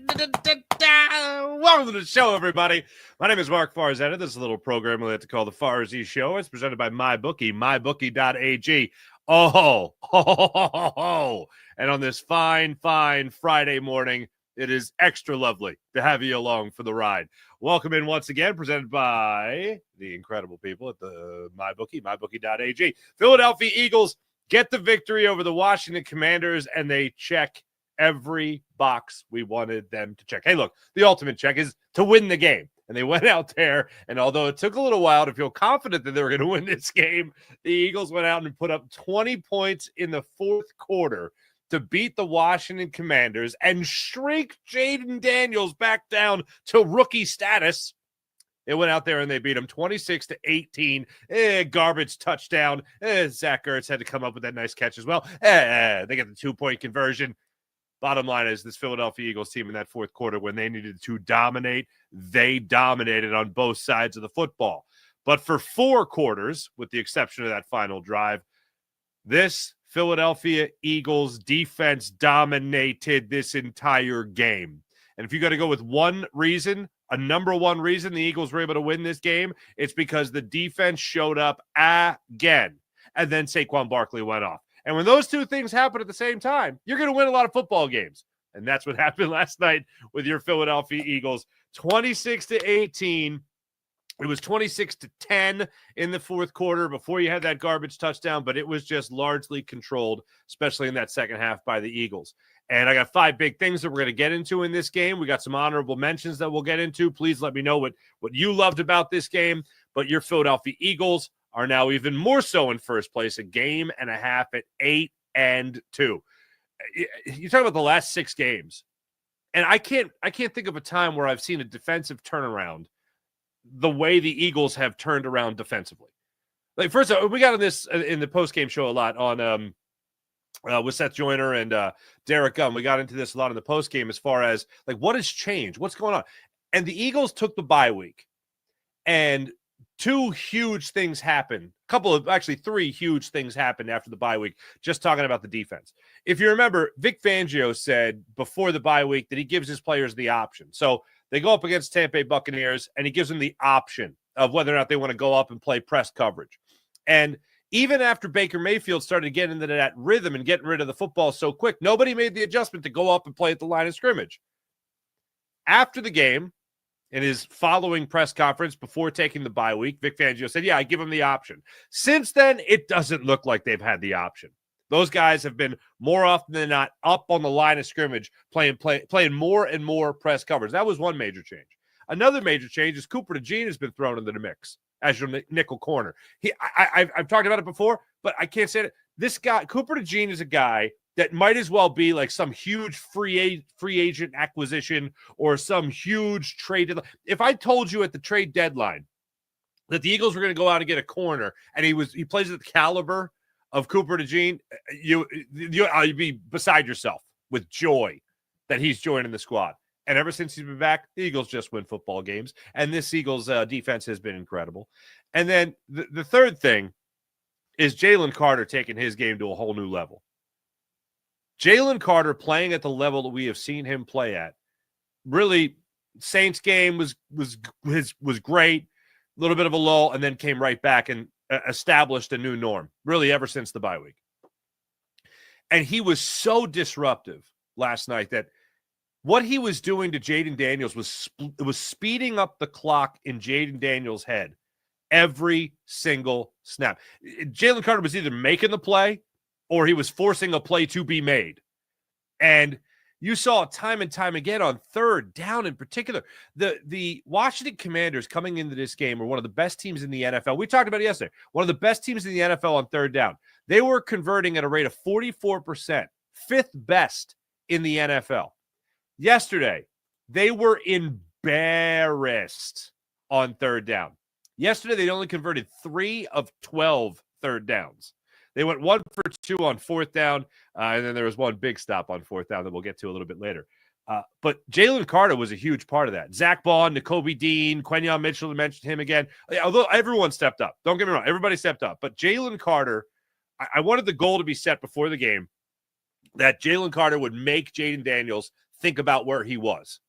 Welcome to the show, everybody. My name is Mark Farzetta. This is a little program we like to call the Farzy Show. It's presented by MyBookie, mybookie.ag. And on this fine Friday morning, it is extra lovely to have you along for the ride. Welcome in once again, presented by the incredible people at the MyBookie, mybookie.ag. Philadelphia Eagles get the victory over the Washington Commanders, and they check every box we wanted them to check. Hey, look, the ultimate check is to win the game. And they went out there, and although it took a little while to feel confident that they were going to win this game, the Eagles went out and put up 20 points in the fourth quarter to beat the Washington Commanders and shrink Jalen Daniels back down to rookie status. They went out there and they beat him 26-18. Garbage touchdown. Zach Ertz had to come up with that nice catch as well. They get the 2-point conversion. Bottom line is this Philadelphia Eagles team in that fourth quarter, when they needed to dominate, they dominated on both sides of the football. But for 4 quarters, with the exception of that final drive, this Philadelphia Eagles defense dominated this entire game. And if you got to go with one reason, a number one reason the Eagles were able to win this game, it's because the defense showed up again. And then Saquon Barkley went off. And when those two things happen at the same time, you're going to win a lot of football games. And that's what happened last night with your Philadelphia Eagles. 26-18. It was 26-10 in the fourth quarter before you had that garbage touchdown, but it was just largely controlled, especially in that second half by the Eagles. And I got 5 big things that we're going to get into in this game. We got some honorable mentions that we'll get into. Please let me know what you loved about this game. But your Philadelphia Eagles are now even more so in first place, a game and a half at 8-2. You talk about the last 6 games, and I can't think of a time where I've seen a defensive turnaround the way the Eagles have turned around defensively. Like, first of all, we got on this in the post-game show a lot on with Seth Joyner and Derek Gunn. We got into this a lot in the post-game as far as like what has changed, what's going on. And the Eagles took the bye week, and 2 huge things happened. Actually 3 huge things happened after the bye week, just talking about the defense. If you remember, Vic Fangio said before the bye week that he gives his players the option. So they go up against Tampa Bay Buccaneers, and he gives them the option of whether or not they want to go up and play press coverage. And even after Baker Mayfield started getting into that rhythm and getting rid of the football so quick, nobody made the adjustment to go up and play at the line of scrimmage. After the game, in his following press conference before taking the bye week, Vic Fangio said, yeah, I give him the option. Since then, it doesn't look like they've had the option. Those guys have been more often than not up on the line of scrimmage, playing more and more press coverage. That was one major change. Another major change is Cooper DeJean has been thrown into the mix as your nickel corner. I've talked about it before, but I can't say it. This guy, Cooper DeJean, is a guy that might as well be like some huge free agent acquisition or some huge trade. If I told you at the trade deadline that the Eagles were going to go out and get a corner and he plays at the caliber of Cooper DeJean, you'd be beside yourself with joy that he's joining the squad. And ever since he's been back, the Eagles just win football games. And this Eagles defense has been incredible. And then the third thing is Jalen Carter taking his game to a whole new level. Jalen Carter playing at the level that we have seen him play at. Really, Saints game was great, a little bit of a lull, and then came right back and established a new norm, really ever since the bye week. And he was so disruptive last night that what he was doing to Jayden Daniels was speeding up the clock in Jayden Daniels' head every single snap. Jalen Carter was either making the play or he was forcing a play to be made. And you saw time and time again on third down in particular. The Washington Commanders coming into this game were one of the best teams in the NFL. We talked about it yesterday. One of the best teams in the NFL on third down. They were converting at a rate of 44%, 5th best in the NFL. Yesterday, they were embarrassed on third down. Yesterday, they only converted 3 of 12 third downs. They went 1 for 2 on 4th down, and then there was one big stop on 4th down that we'll get to a little bit later. But Jalen Carter was a huge part of that. Zach Bond, Nakobe Dean, Quentin Mitchell, mentioned him again. Although everyone stepped up. Don't get me wrong. Everybody stepped up. But Jalen Carter, I wanted the goal to be set before the game that Jalen Carter would make Jayden Daniels think about where he was.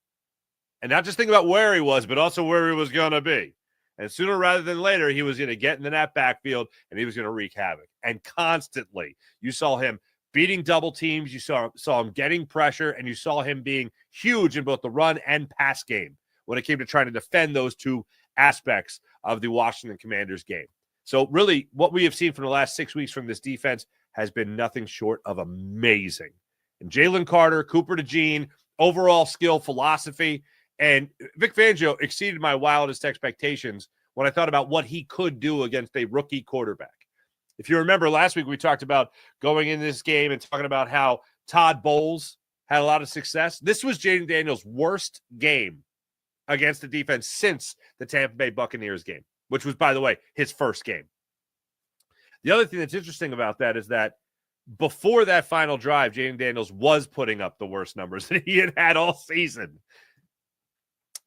And not just think about where he was, but also where he was going to be. And sooner rather than later, he was going to get into that backfield and he was going to wreak havoc. And constantly, you saw him beating double teams. You saw him getting pressure, and you saw him being huge in both the run and pass game when it came to trying to defend those two aspects of the Washington Commanders game. So really, what we have seen from the last 6 weeks from this defense has been nothing short of amazing. And Jalen Carter, Cooper DeJean, overall skill, philosophy, and Vic Fangio exceeded my wildest expectations when I thought about what he could do against a rookie quarterback. If you remember last week, we talked about going into this game and talking about how Todd Bowles had a lot of success. This was Jaden Daniels' worst game against the defense since the Tampa Bay Buccaneers game, which was, by the way, his first game. The other thing that's interesting about that is that before that final drive, Jaden Daniels was putting up the worst numbers that he had all season.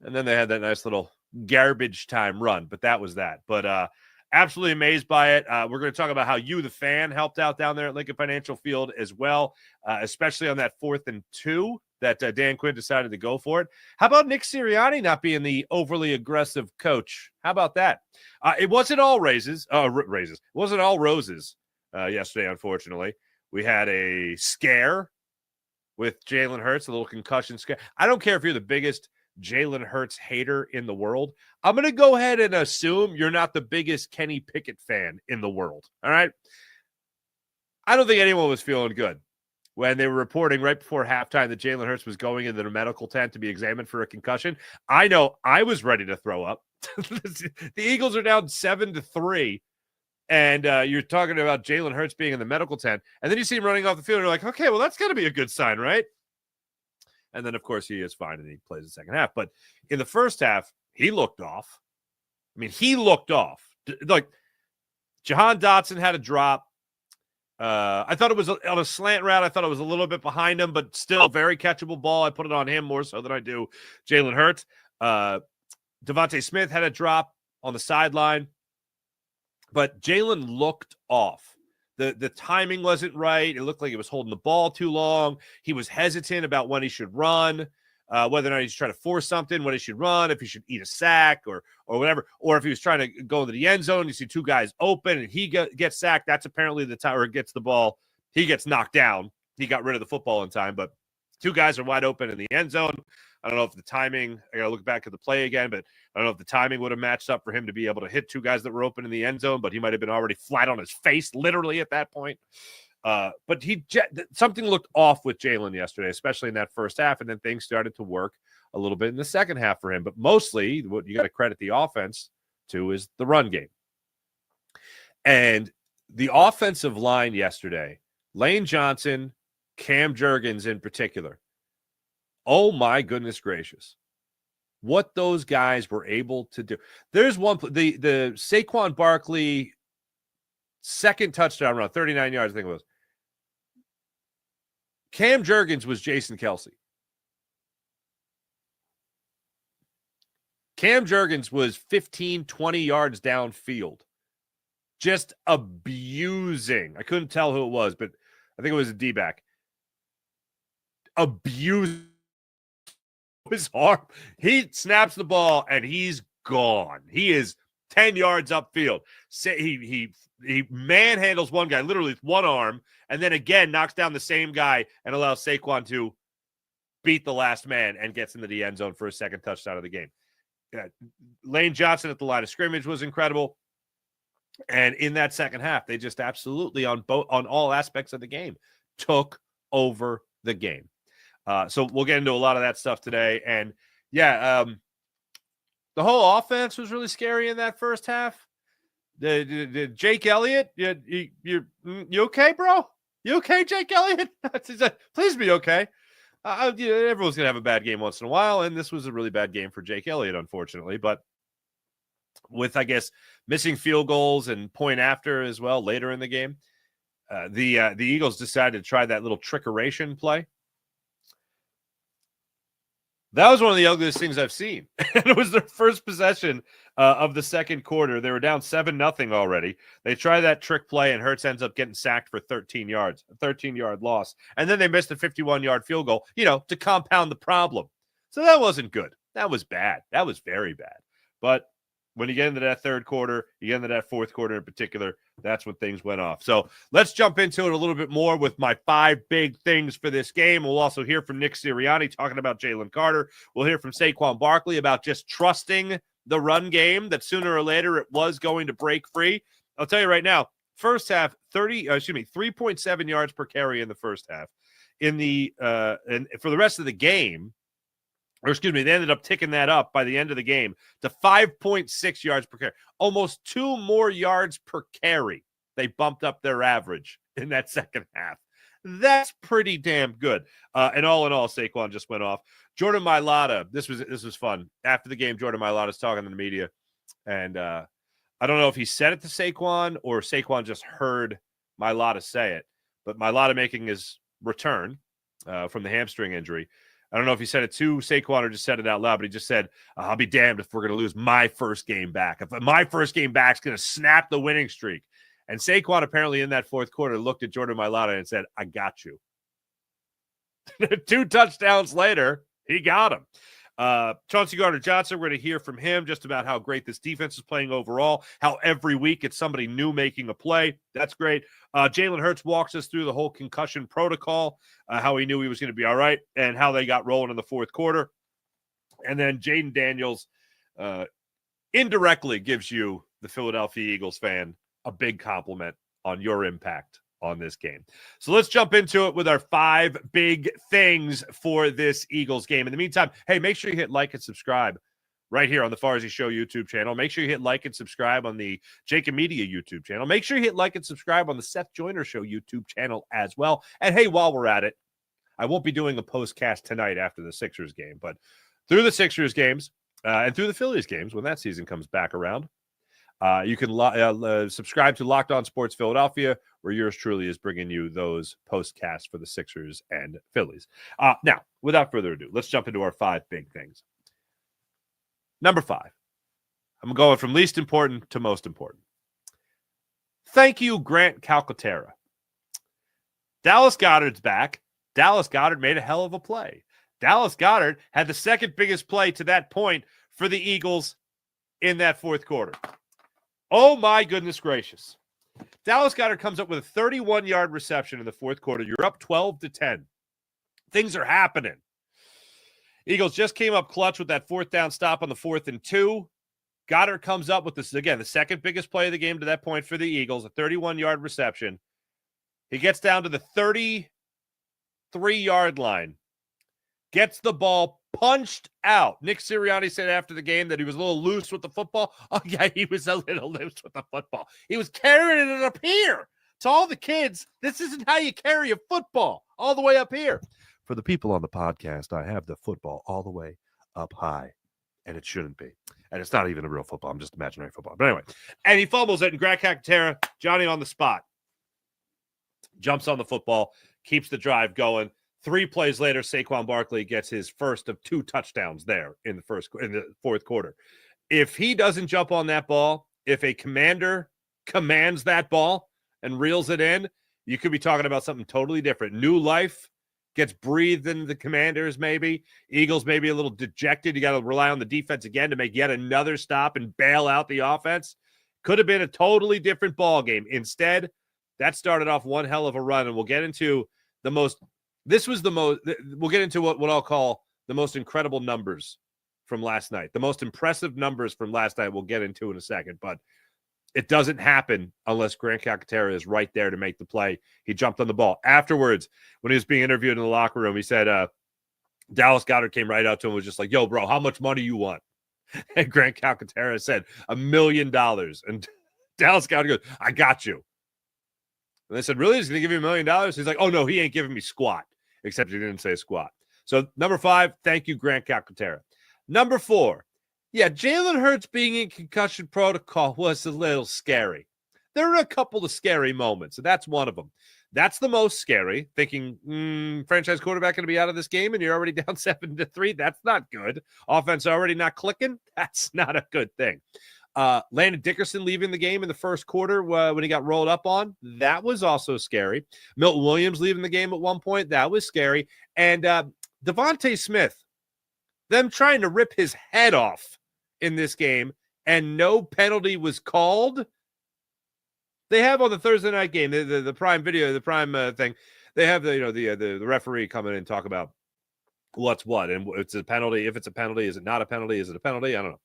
And then they had that nice little garbage time run, but that was that. But absolutely amazed by it. We're going to talk about how you, the fan, helped out down there at Lincoln Financial Field as well, especially on that 4th and 2 that Dan Quinn decided to go for it. How about Nick Sirianni not being the overly aggressive coach? How about that? It wasn't all raises. It wasn't all roses yesterday, unfortunately. We had a scare with Jalen Hurts, a little concussion scare. I don't care if you're the biggest Jalen Hurts hater in the world. I'm going to go ahead and assume you're not the biggest Kenny Pickett fan in the world. All right. I don't think anyone was feeling good when they were reporting right before halftime that Jalen Hurts was going into the medical tent to be examined for a concussion. I know I was ready to throw up. The Eagles are down 7-3. And you're talking about Jalen Hurts being in the medical tent. And then you see him running off the field. And you're like, okay, well, that's got to be a good sign, right? And then, of course, he is fine and he plays the second half. But in the first half, he looked off. I mean, he looked off. Like, Jahan Dotson had a drop. I thought it was on a slant route. I thought it was a little bit behind him, but still a very catchable ball. I put it on him more so than I do Jalen Hurts. Devontae Smith had a drop on the sideline. But Jalen looked off. The timing wasn't right. It looked like he was holding the ball too long. He was hesitant about when he should run, whether or not he's trying to force something, when he should run, if he should eat a sack or whatever, or if he was trying to go into the end zone, you see two guys open and he gets sacked. That's apparently the time where he gets the ball. He gets knocked down. He got rid of the football in time, but two guys are wide open in the end zone. I don't know if the timing, I got to look back at the play again, but I don't know if the timing would have matched up for him to be able to hit two guys that were open in the end zone, but he might have been already flat on his face, literally at that point. But something looked off with Jalen yesterday, especially in that first half, and then things started to work a little bit in the second half for him. But mostly, what you got to credit the offense to is the run game. And the offensive line yesterday, Lane Johnson, Cam Jurgens in particular, oh my goodness gracious. What those guys were able to do. There's one, the Saquon Barkley second touchdown run, 39 yards, I think it was. Cam Jurgens was Jason Kelsey. Cam Jurgens was 15, 20 yards downfield. Just abusing. I couldn't tell who it was, but I think it was a D-back. Abusing his arm. He snaps the ball and he's gone. He is 10 yards upfield. He manhandles one guy, literally with one arm, and then again knocks down the same guy and allows Saquon to beat the last man and gets into the end zone for a second touchdown of the game. Lane Johnson at the line of scrimmage was incredible. And in that second half, they just absolutely on all aspects of the game took over the game. So we'll get into a lot of that stuff today. And yeah, the whole offense was really scary in that first half. The Jake Elliott, you okay, bro? You okay, Jake Elliott? Please be okay. Everyone's going to have a bad game once in a while, and this was a really bad game for Jake Elliott, unfortunately. But with, I guess, missing field goals and point after as well later in the game, the Eagles decided to try that little trickeration play. That was one of the ugliest things I've seen. It was their first possession of the second quarter. They were down 7-0 already. They try that trick play, and Hurts ends up getting sacked for 13 yards, a 13-yard loss. And then they missed a 51-yard field goal, to compound the problem. So that wasn't good. That was bad. That was very bad. But when you get into that third quarter, you get into that fourth quarter in particular, that's when things went off. So let's jump into it a little bit more with my 5 big things for this game. We'll also hear from Nick Sirianni talking about Jalen Carter. We'll hear from Saquon Barkley about just trusting the run game, that sooner or later it was going to break free. I'll tell you right now, first half, 3.7 yards per carry in the first half. And for the rest of the game, they ended up ticking that up by the end of the game to 5.6 yards per carry. Almost 2 more yards per carry. They bumped up their average in that second half. That's pretty damn good. And all in all, Saquon just went off. Jordan Mailata, this was fun. After the game, Jordan Mailata's talking to the media, and I don't know if he said it to Saquon or Saquon just heard Mailata say it, but Mailata making his return from the hamstring injury. I don't know if he said it to Saquon or just said it out loud, but he just said, I'll be damned if we're going to lose my first game back. If my first game back is going to snap the winning streak. And Saquon apparently in that fourth quarter looked at Jordan Mailata and said, I got you. 2 touchdowns later, he got him. Chauncey Gardner-Johnson, we're going to hear from him just about how great this defense is playing overall, how every week it's somebody new making a play. That's great. Jalen Hurts walks us through the whole concussion protocol, how he knew he was going to be all right, and how they got rolling in the fourth quarter. And then Jaden Daniels indirectly gives you, the Philadelphia Eagles fan, a big compliment on your impact on this game. So let's jump into it with our 5 big things for this Eagles game. In the meantime, hey, make sure you hit like and subscribe right here on the Farzi Show YouTube channel. Make sure you hit like and subscribe on the Jacob Media YouTube channel. Make sure you hit like and subscribe on the Seth Joyner Show YouTube channel as well. And hey, while we're at it, I won't be doing a postcast tonight after the Sixers game, but through the Sixers games and through the Phillies games, when that season comes back around, you can subscribe to Locked On Sports Philadelphia, where yours truly is bringing you those postcasts for the Sixers and Phillies. Now, without further ado, let's jump into our 5 big things. Number 5, I'm going from least important to most important. Thank you, Grant Calcaterra. Dallas Goedert's back. Dallas Goedert made a hell of a play. Dallas Goedert had the second biggest play to that point for the Eagles in that fourth quarter. Oh, my goodness gracious. Dallas Goedert comes up with a 31-yard reception in the fourth quarter. You're up 12-10. Things are happening. Eagles just came up clutch with that fourth down stop on the 4th and 2. Goedert comes up with this, again, the second biggest play of the game to that point for the Eagles, a 31-yard reception. He gets down to the 33-yard line, gets the ball punched out. Nick Sirianni said after the game that he was a little loose with the football. Oh, yeah, he was a little loose with the football. He was carrying it up here. To all the kids, this isn't how you carry a football, all the way up here. For the people on the podcast, I have the football all the way up high, and it shouldn't be. And it's not even a real football. I'm just imaginary football. But anyway, and he fumbles it, and Grant Calcaterra, Johnny on the spot, jumps on the football, keeps the drive going. 3 plays later, Saquon Barkley gets his first of 2 touchdowns there in the fourth quarter. If he doesn't jump on that ball, if a commander commands that ball and reels it in, you could be talking about something totally different. New life gets breathed into the Commanders maybe. Eagles maybe a little dejected. You got to rely on the defense again to make yet another stop and bail out the offense. Could have been a totally different ball game. Instead, that started off one hell of a run, and we'll get into the most – we'll get into what I'll call the most incredible numbers from last night. The most impressive numbers from last night we'll get into in a second, but it doesn't happen unless Grant Calcaterra is right there to make the play. He jumped on the ball. Afterwards, when he was being interviewed in the locker room, he said Dallas Goedert came right out to him and was just like, yo, bro, how much money you want? And Grant Calcaterra said, $1 million. And Dallas Goedert goes, I got you. And they said, really? He's going to give you $1 million? He's like, oh, no, he ain't giving me squat, except he didn't say squat. So number 5, thank you, Grant Calcaterra. Number 4, yeah, Jalen Hurts being in concussion protocol was a little scary. There are a couple of scary moments, and that's one of them. That's the most scary, thinking franchise quarterback going to be out of this game and you're already down 7-3. That's not good. Offense already not clicking. That's not a good thing. Landon Dickerson leaving the game in the first quarter when he got rolled up on. That was also scary. Milton Williams leaving the game at one point. That was scary. And Devontae Smith, them trying to rip his head off in this game and no penalty was called. They have on the Thursday night game, the Prime video, the Prime thing, they have the referee come in and talk about what's what. And it's a penalty. If it's a penalty, is it not a penalty? Is it a penalty? I don't know.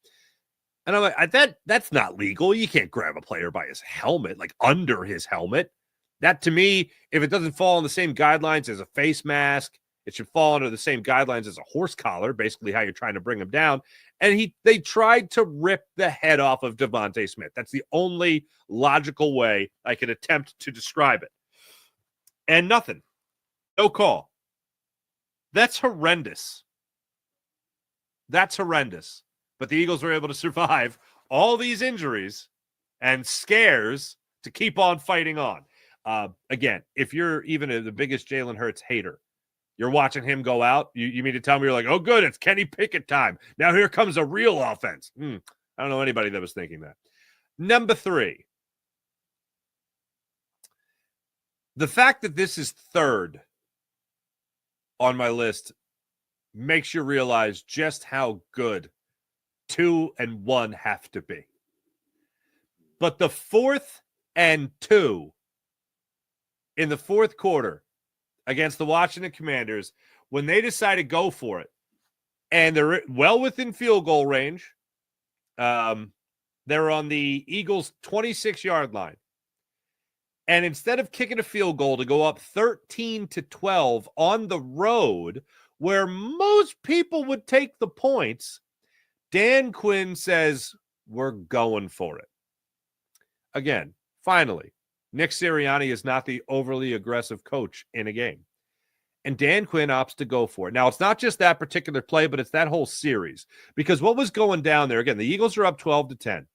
And I'm like, that's not legal. You can't grab a player by his helmet, like under his helmet. That, to me, if it doesn't fall on the same guidelines as a face mask, it should fall under the same guidelines as a horse collar, basically how you're trying to bring him down. And they tried to rip the head off of Devontae Smith. That's the only logical way I could attempt to describe it. And nothing. No call. That's horrendous. That's horrendous. But the Eagles were able to survive all these injuries and scares to keep on fighting on. Again, if you're even the biggest Jalen Hurts hater, you're watching him go out, you mean to tell me you're like, oh, good, it's Kenny Pickett time. Now here comes a real offense. I don't know anybody that was thinking that. Number 3. The fact that this is third on my list makes you realize just how good 2 and 1 have to be. But the 4th and 2 in the fourth quarter against the Washington Commanders, when they decide to go for it, and they're well within field goal range, they're on the Eagles' 26-yard line. And instead of kicking a field goal to go up 13-12 on the road, where most people would take the points, Dan Quinn says, we're going for it. Again, finally, Nick Sirianni is not the overly aggressive coach in a game. And Dan Quinn opts to go for it. Now, it's not just that particular play, but it's that whole series. Because what was going down there, again, the Eagles are up 12-10.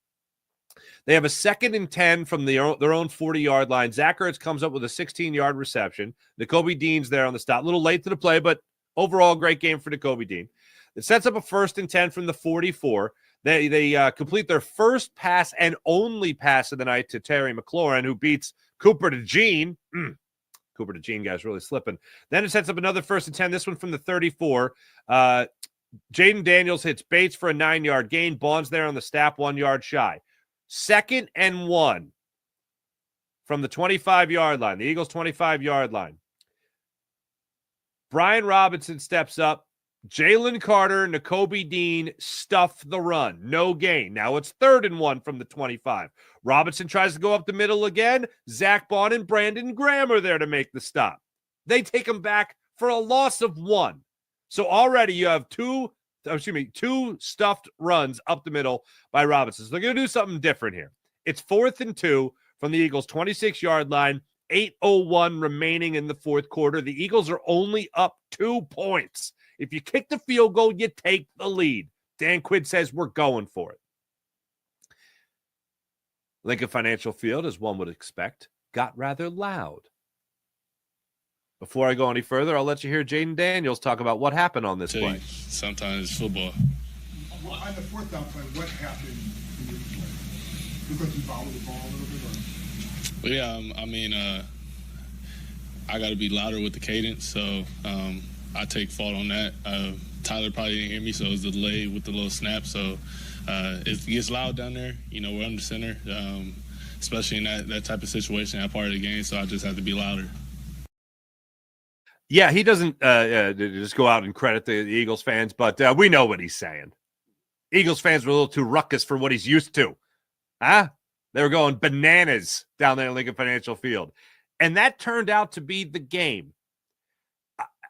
They have a 2nd and 10 from their own 40-yard line. Zach Ertz comes up with a 16-yard reception. N'Kobe Dean's there on the stop. A little late to the play, but overall great game for N'Kobe Dean. It sets up a 1st and 10 from the 44. They complete their first pass and only pass of the night to Terry McLaurin, who beats Cooper DeJean. Cooper DeJean, guys, really slipping. Then it sets up another 1st and 10, this one from the 34. Jaden Daniels hits Bates for a 9-yard gain. Bond's there on the snap, 1 yard shy. 2nd and 1 from the 25-yard line, the Eagles' 25-yard line. Brian Robinson steps up. Jalen Carter, N'Kobe Dean stuff the run. No gain. Now it's 3rd and 1 from the 25. Robinson tries to go up the middle again. Zach Bond and Brandon Graham are there to make the stop. They take him back for a loss of 1. So already you have two stuffed runs up the middle by Robinson. So they're going to do something different here. It's 4th and 2 from the Eagles' 26-yard line. 8:01 remaining in the fourth quarter. The Eagles are only up 2 points. If you kick the field goal, you take the lead. Dan Quinn says we're going for it. Lincoln Financial Field, as one would expect, got rather loud. Before I go any further, I'll let you hear Jaden Daniels talk about what happened on this play. Sometimes football. Well, on the 4th down play, what happened in your play? Because you followed the ball a little bit? Or? Well, yeah, I mean, I got to be louder with the cadence, so I take fault on that. Tyler probably didn't hear me, so it was delayed with the little snap. So it gets loud down there. You know, we're under center, especially in that type of situation, that part of the game, so I just have to be louder. Yeah, he doesn't just go out and credit the Eagles fans, but we know what he's saying. Eagles fans were a little too ruckus for what he's used to. Huh? They were going bananas down there in Lincoln Financial Field. And that turned out to be the game.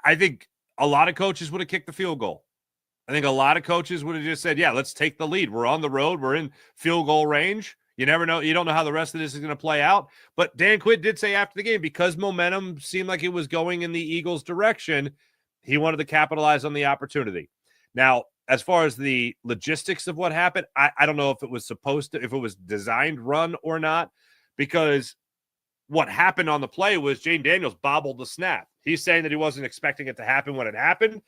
I think a lot of coaches would have kicked the field goal. I think a lot of coaches would have just said, yeah, let's take the lead. We're on the road. We're in field goal range. You never know. You don't know how the rest of this is going to play out. But Dan Quinn did say after the game, because momentum seemed like it was going in the Eagles' direction, he wanted to capitalize on the opportunity. Now, as far as the logistics of what happened, I don't know if it was if it was designed run or not, because what happened on the play was Jane Daniels bobbled the snap. He's saying that he wasn't expecting it to happen when it happened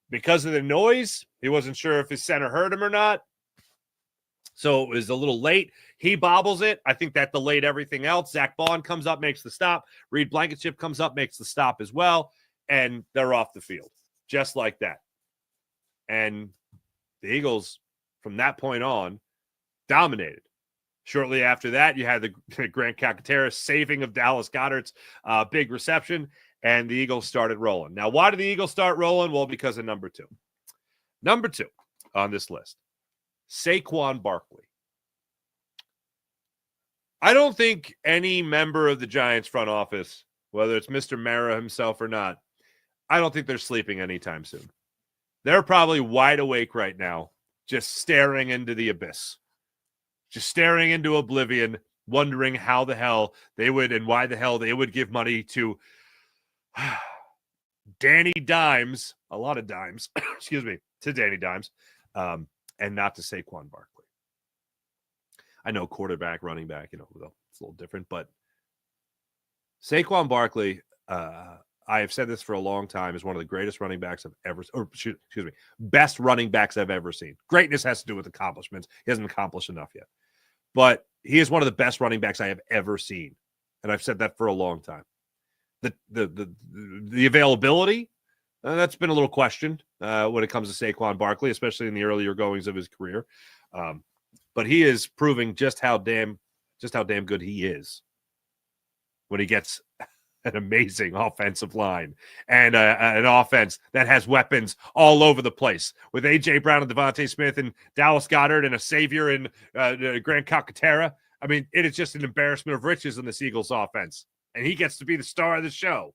because of the noise. He wasn't sure if his center heard him or not. So it was a little late. He bobbles it. I think that delayed everything else. Zach Bond comes up, makes the stop. Reed Blankenship comes up, makes the stop as well. And they're off the field just like that. And the Eagles, from that point on, dominated. Shortly after that, you had the Grant Calcaterra saving of Dallas Goedert's big reception, and the Eagles started rolling. Now, why did the Eagles start rolling? Well, because of number 2. Number 2 on this list, Saquon Barkley. I don't think any member of the Giants front office, whether it's Mr. Mara himself or not, I don't think they're sleeping anytime soon. They're probably wide awake right now, just staring into the abyss. Just staring into oblivion, wondering how the hell they would and why the hell they would give money to Danny Dimes, a lot of dimes, excuse me, to Danny Dimes, and not to Saquon Barkley. I know quarterback, running back, it's a little different, but Saquon Barkley, I have said this for a long time, is one of the greatest running backs I've ever, best running backs I've ever seen. Greatness has to do with accomplishments. He hasn't accomplished enough yet. But he is one of the best running backs I have ever seen. And I've said that for a long time. The availability, that's been a little questioned when it comes to Saquon Barkley, especially in the earlier goings of his career. But he is proving just how damn good he is when he gets an amazing offensive line and an offense that has weapons all over the place with A.J. Brown and Devontae Smith and Dallas Goedert and a savior in Grant Calcaterra. I mean, it is just an embarrassment of riches in this Eagles offense, and he gets to be the star of the show.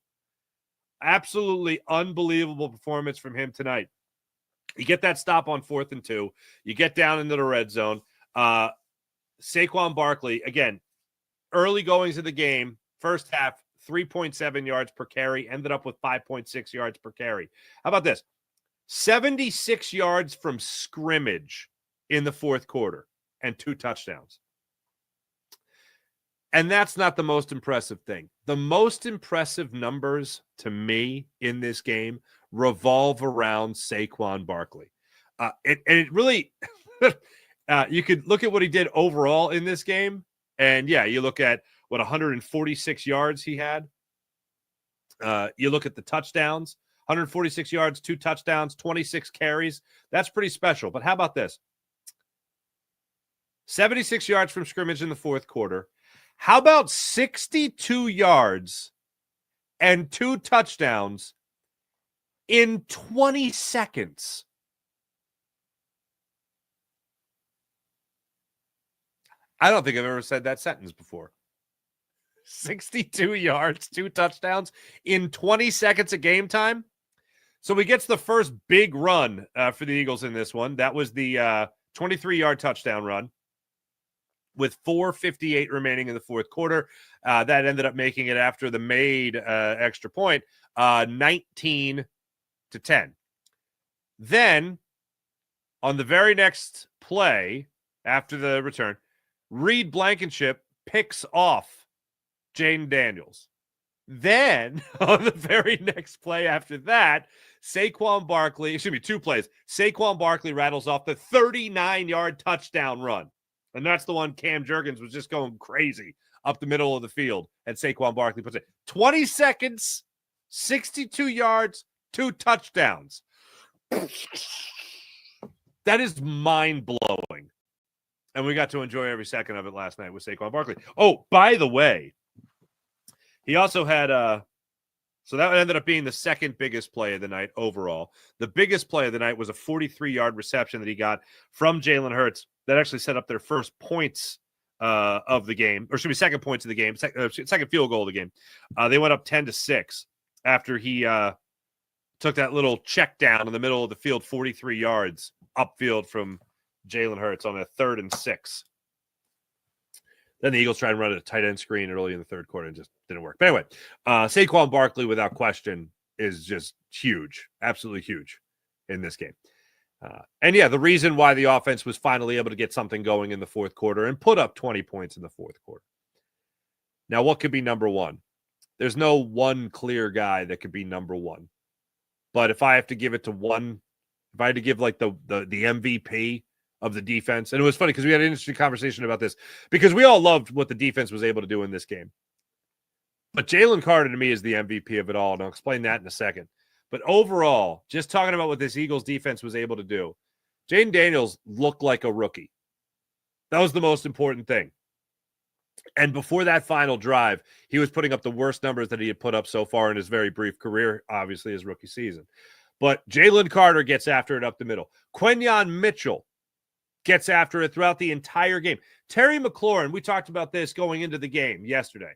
Absolutely unbelievable performance from him tonight. You get that stop on 4th and 2. You get down into the red zone. Saquon Barkley, again, early goings of the game, first half, 3.7 yards per carry, ended up with 5.6 yards per carry. How about this? 76 yards from scrimmage in the fourth quarter and 2 touchdowns. And that's not the most impressive thing. The most impressive numbers to me in this game revolve around Saquon Barkley. It really, you could look at what he did overall in this game. And yeah, you look at 146 yards he had. You look at the touchdowns, 146 yards, 2 touchdowns, 26 carries. That's pretty special. But how about this? 76 yards from scrimmage in the fourth quarter. How about 62 yards and 2 touchdowns in 20 seconds? I don't think I've ever said that sentence before. 62 yards, 2 touchdowns in 20 seconds of game time. So he gets the first big run for the Eagles in this one. That was the 23-yard touchdown run with 4:58 remaining in the fourth quarter. That ended up making it, after the made extra point, 19-10. Then on the very next play after the return, Reed Blankenship picks off Jane Daniels. Then on the very next play after that, Saquon Barkley, 2 plays, Saquon Barkley rattles off the 39-yard touchdown run. And that's the one Cam Jurgens was just going crazy up the middle of the field. And Saquon Barkley puts it 20 seconds, 62 yards, 2 touchdowns. That is mind-blowing. And we got to enjoy every second of it last night with Saquon Barkley. Oh, by the way, he also had so that ended up being the second biggest play of the night overall. The biggest play of the night was a 43-yard reception that he got from Jalen Hurts that actually set up their first points of the game, or should be second points of the game, second field goal of the game. They went up 10-6 after he took that little check down in the middle of the field, 43 yards upfield from Jalen Hurts on a 3rd and 6. Then the Eagles tried to run a tight end screen early in the third quarter and just didn't work. But anyway, Saquon Barkley, without question, is just huge, absolutely huge in this game. And yeah, the reason why the offense was finally able to get something going in the fourth quarter and put up 20 points in the fourth quarter. Now, what could be number one? There's no one clear guy that could be number one. But if I have to give it to one, if I had to give like the MVP of the defense, and it was funny because we had an interesting conversation about this because we all loved what the defense was able to do in this game. But Jalen Carter to me is the MVP of it all, and I'll explain that in a second. But overall, just talking about what this Eagles defense was able to do, Jaden Daniels looked like a rookie. That was the most important thing. And before that final drive, he was putting up the worst numbers that he had put up so far in his very brief career, obviously his rookie season. But Jalen Carter gets after it up the middle. Quinyon Mitchell gets after it throughout the entire game. Terry McLaurin, we talked about this going into the game yesterday.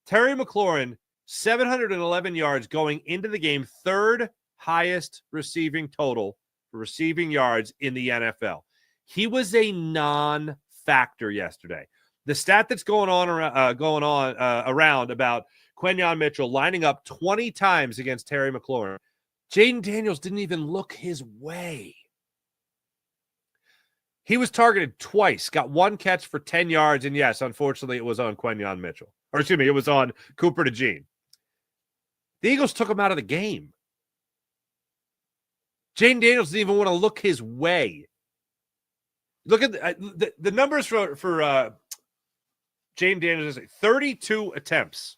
Terry McLaurin, 711 yards going into the game, third highest receiving total for receiving yards in the NFL. He was a non-factor yesterday. The stat that's going on around about Quinyon Mitchell lining up 20 times against Terry McLaurin, Jaden Daniels didn't even look his way. He was targeted twice, got one catch for 10 yards, and yes, unfortunately, it was on Quinyon Mitchell. Or excuse me, it was on Cooper DeJean. The Eagles took him out of the game. Jaden Daniels didn't even want to look his way. Look at the numbers for Jaden Daniels. 32 attempts.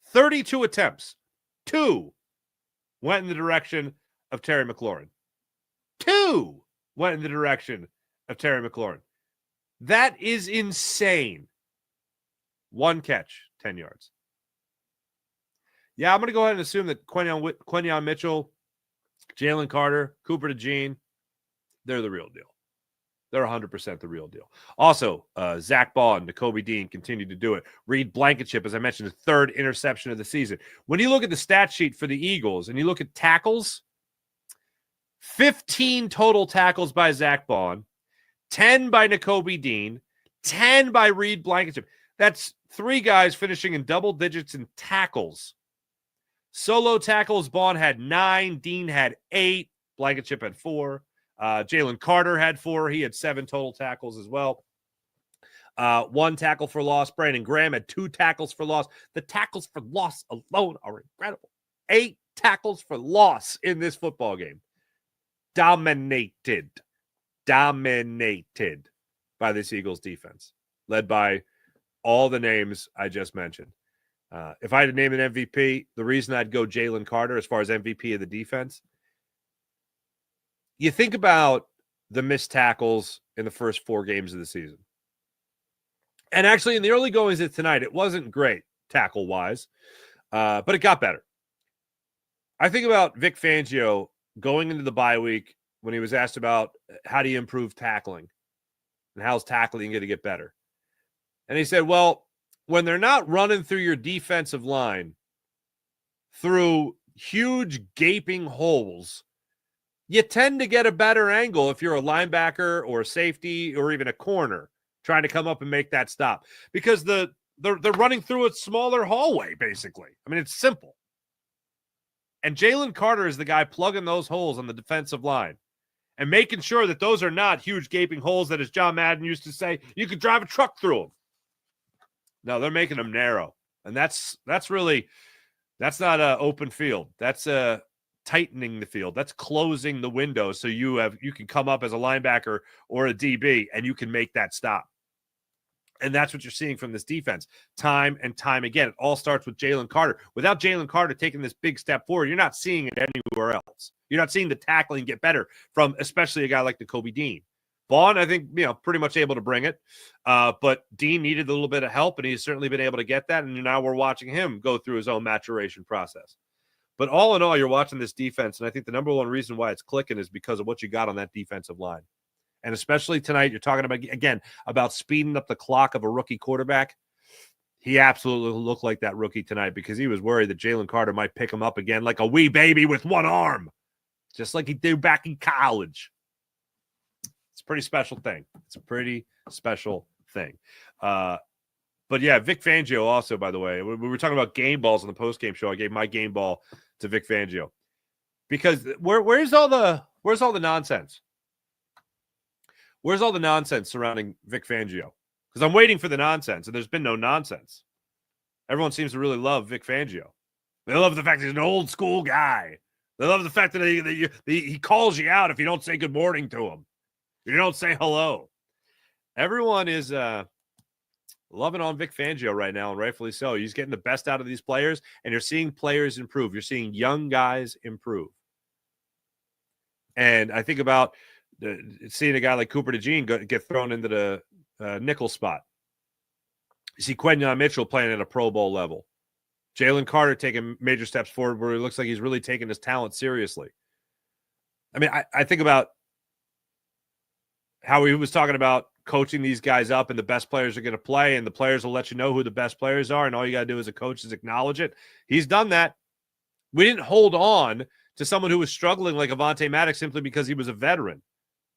32 attempts. 2 went in the direction of Terry McLaurin. 2 went in the direction of Terry McLaurin. That is insane. 1 catch, 10 yards. Yeah, I'm going to go ahead and assume that Quinyon Mitchell, Jalen Carter, Cooper DeJean, they're the real deal. They're 100% the real deal. Also, Zach Ball and Nakobe Dean continue to do it. Reed Blankenship, as I mentioned, the third interception of the season. When you look at the stat sheet for the Eagles and you look at tackles, 15 total tackles by Zach Ball, 10 by Nakobe Dean, 10 by Reed Blankenship. That's 3 guys finishing in double digits in tackles. Solo tackles, Bond had 9, Dean had 8, Blankenship had 4. Jalen Carter had 4. He had 7 total tackles as well. 1 tackle for loss. Brandon Graham had 2 tackles for loss. The tackles for loss alone are incredible. 8 tackles for loss in this football game. Dominated by this Eagles defense, led by all the names I just mentioned. If I had to name an MVP, the reason I'd go Jalen Carter as far as MVP of the defense, you think about the missed tackles in the first 4 games of the season. And actually, in the early goings of tonight, it wasn't great tackle-wise, but it got better. I think about Vic Fangio going into the bye week when he was asked about how do you improve tackling and how's tackling going to get better. And he said, well, when they're not running through your defensive line through huge gaping holes, you tend to get a better angle if you're a linebacker or a safety or even a corner trying to come up and make that stop because they're running through a smaller hallway, basically. I mean, it's simple. And Jalen Carter is the guy plugging those holes on the defensive line and making sure that those are not huge gaping holes that, as John Madden used to say, you could drive a truck through them. No, they're making them narrow. And that's not an open field. That's tightening the field. That's closing the window so you can come up as a linebacker or a DB and you can make that stop. And that's what you're seeing from this defense time and time again. It all starts with Jalen Carter. Without Jalen Carter taking this big step forward, you're not seeing it anywhere else. You're not seeing the tackling get better from especially a guy like Nakobe Dean. Vaughn, I think, pretty much able to bring it. But Dean needed a little bit of help, and he's certainly been able to get that. And now we're watching him go through his own maturation process. But all in all, you're watching this defense, and I think the number one reason why it's clicking is because of what you got on that defensive line. And especially tonight, you're talking about, again, about speeding up the clock of a rookie quarterback. He absolutely looked like that rookie tonight because he was worried that Jalen Carter might pick him up again like a wee baby with one arm, just like he did back in college. It's a pretty special thing. It's a pretty special thing. But yeah, Vic Fangio also, by the way, we were talking about game balls on the post-game show. I gave my game ball to Vic Fangio because where's all the nonsense? Where's all the nonsense surrounding Vic Fangio? because I'm waiting for the nonsense, and there's been no nonsense. Everyone seems to really love Vic Fangio. They love the fact that he's an old school guy. They love the fact that he calls you out if you don't say good morning to him. If you don't say hello. Everyone is loving on Vic Fangio right now, and rightfully so. He's getting the best out of these players, and you're seeing players improve. You're seeing young guys improve. And I think about seeing a guy like Cooper DeJean get thrown into the nickel spot. You see Quentin Mitchell playing at a Pro Bowl level. Jalen Carter taking major steps forward where it looks like he's really taking his talent seriously. I mean, I think about how he was talking about coaching these guys up and the best players are going to play, and the players will let you know who the best players are, and all you got to do as a coach is acknowledge it. He's done that. We didn't hold on to someone who was struggling like Avonte Maddox simply because he was a veteran.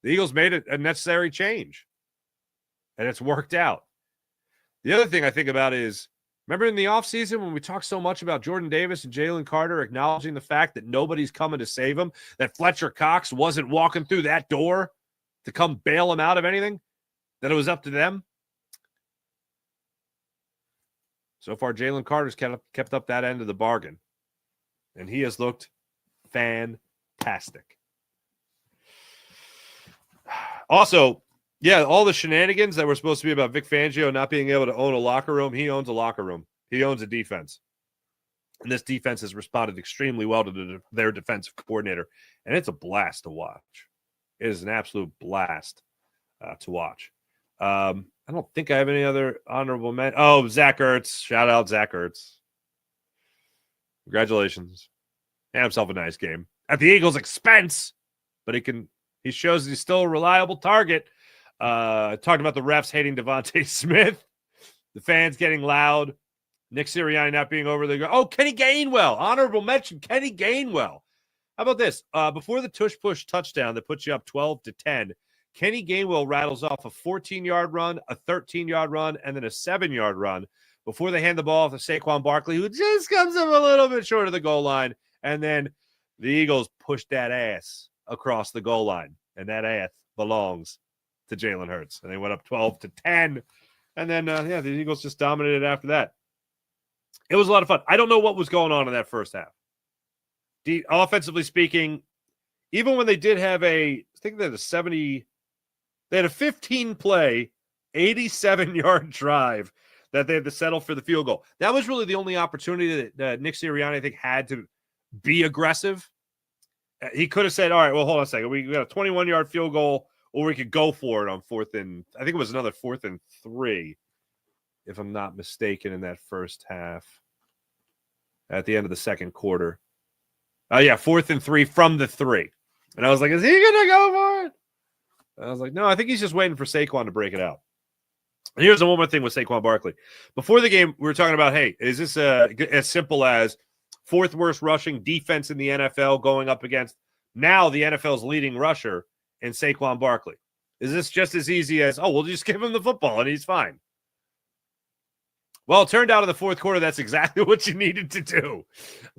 The Eagles made a necessary change, and it's worked out. The other thing I think about is, remember in the offseason when we talked so much about Jordan Davis and Jalen Carter acknowledging the fact that nobody's coming to save him, that Fletcher Cox wasn't walking through that door to come bail him out of anything, that it was up to them? So far, Jalen Carter's kept up that end of the bargain, and he has looked fantastic. Also, yeah, all the shenanigans that were supposed to be about Vic Fangio not being able to own a locker room, he owns a locker room. He owns a defense. And this defense has responded extremely well to their defensive coordinator. And it's a blast to watch. It is an absolute blast to watch. I don't think I have any other honorable men. Oh, Zach Ertz. Shout out Zach Ertz. Congratulations. Had himself a nice game. At the Eagles' expense, but he shows he's still a reliable target. Talked about the refs hating Devontae Smith, the fans getting loud, Nick Sirianni not being over there. Oh, Kenny Gainwell. Honorable mention, Kenny Gainwell. How about this? Before the tush-push touchdown that puts you up 12-10, Kenny Gainwell rattles off a 14-yard run, a 13-yard run, and then a 7-yard run before they hand the ball off to Saquon Barkley, who just comes up a little bit short of the goal line. And then the Eagles push that ass across the goal line, and that ass belongs to Jalen Hurts. And they went up 12-10. And then, the Eagles just dominated after that. It was a lot of fun. I don't know what was going on in that first half. Offensively speaking, even when they did have they had a 15-play, 87-yard drive that they had to settle for the field goal. That was really the only opportunity that Nick Sirianni, I think, had to be aggressive. He could have said, all right, well, hold on a second. We got a 21-yard field goal, or we could go for it on I think it was another 4th and 3, if I'm not mistaken, in that first half at the end of the second quarter. 4th and 3 from the 3. And I was like, is he going to go for it? And I was like, no, I think he's just waiting for Saquon to break it out. And here's the one more thing with Saquon Barkley. Before the game, we were talking about, hey, is this as simple as 4th worst rushing defense in the NFL going up against now the NFL's leading rusher in Saquon Barkley? Is this just as easy as, we'll just give him the football and he's fine? Well, it turned out in the fourth quarter, that's exactly what you needed to do.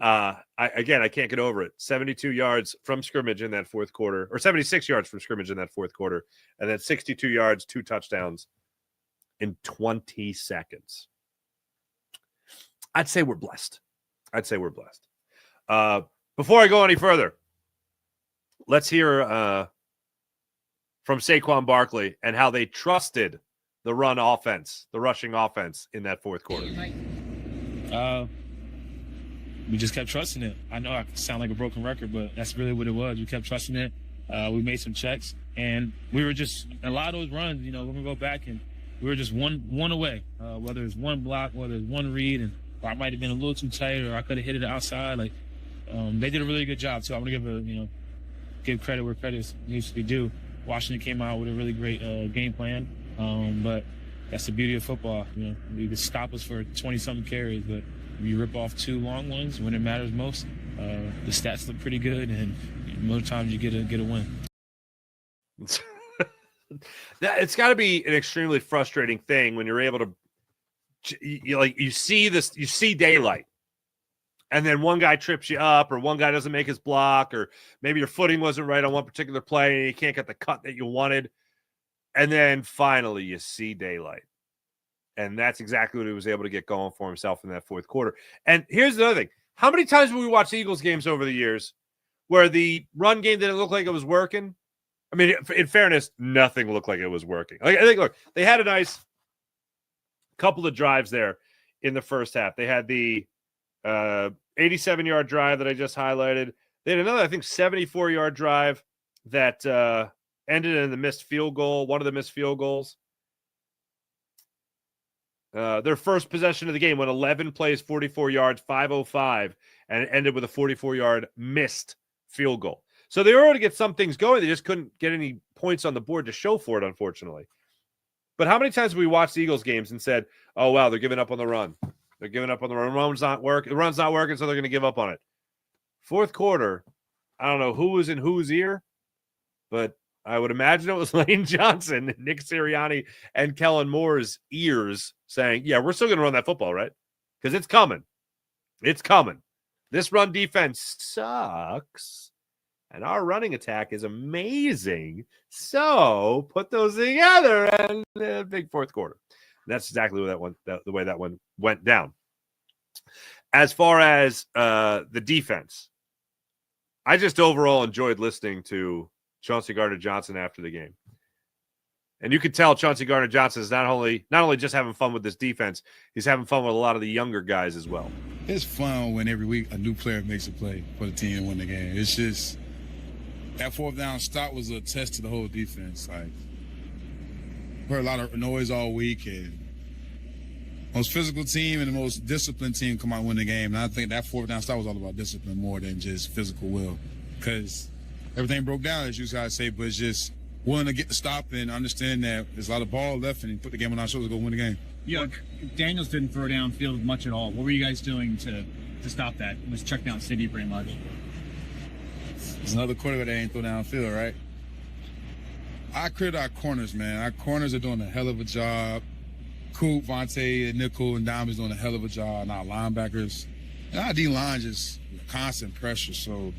I can't get over it. 72 yards from scrimmage in that fourth quarter, or 76 yards from scrimmage in that fourth quarter, and then 62 yards, 2 touchdowns in 20 seconds. I'd say we're blessed. Before I go any further, let's hear from Saquon Barkley and how they trusted the run offense, the rushing offense in that fourth quarter. We just kept trusting it. I know I sound like a broken record, but that's really what it was. We kept trusting it. We made some checks, and we were just a lot of those runs. When we go back, and we were just one away. Whether it's one block, whether it's one read, and I might have been a little too tight, or I could have hit it outside. They did a really good job too. I'm gonna give credit where credit needs to be due. Washington came out with a really great game plan. But that's the beauty of football. You can stop us for 20-something carries, but if you rip off 2 long ones when it matters most, the stats look pretty good, and most times you get a win. It's got to be an extremely frustrating thing when you're able to, you see daylight, and then one guy trips you up, or one guy doesn't make his block, or maybe your footing wasn't right on one particular play, and you can't get the cut that you wanted. And then finally you see daylight. And that's exactly what he was able to get going for himself in that fourth quarter. And here's the other thing. How many times have we watched Eagles games over the years where the run game didn't look like it was working? I mean, in fairness, nothing looked like it was working. Like, I think, look, they had a nice couple of drives there in the first half. They had the 87-yard drive that I just highlighted. They had another, I think, 74-yard drive that ended in the missed field goal, one of the missed field goals. Their first possession of the game went 11 plays, 44 yards, 5:05, and it ended with a 44-yard missed field goal. So they were able to get some things going. They just couldn't get any points on the board to show for it, unfortunately. But how many times have we watched the Eagles games and said, oh, wow, they're giving up on the run. They're giving up on the run. The run's not working, so they're going to give up on it. Fourth quarter, I don't know who was in whose ear, but I would imagine it was Lane Johnson, Nick Sirianni, and Kellen Moore's ears saying, yeah, we're still going to run that football, right? Because it's coming. It's coming. This run defense sucks, and our running attack is amazing. So put those together and big fourth quarter. And that's exactly the way that one went down. As far as the defense, I just overall enjoyed listening to Chauncey Gardner-Johnson after the game. And you could tell Chauncey Gardner-Johnson is not only just having fun with this defense, he's having fun with a lot of the younger guys as well. It's fun when every week a new player makes a play for the team and win the game. It's just that fourth down stop was a test to the whole defense. Like, heard a lot of noise all week, and most physical team and the most disciplined team come out and win the game. And I think that fourth down stop was all about discipline more than just physical will, because everything broke down, as you guys say, but it's just willing to get the stop and understand that there's a lot of ball left and put the game on our shoulders to go win the game. Yeah, Daniels didn't throw downfield much at all. What were you guys doing to stop that? It was check down city pretty much. There's another quarterback that ain't throw downfield, right? I credit our corners, man. Our corners are doing a hell of a job. Coop, Vontae, Nickel, and Dom is doing a hell of a job. And our linebackers. And our D-line just constant pressure. So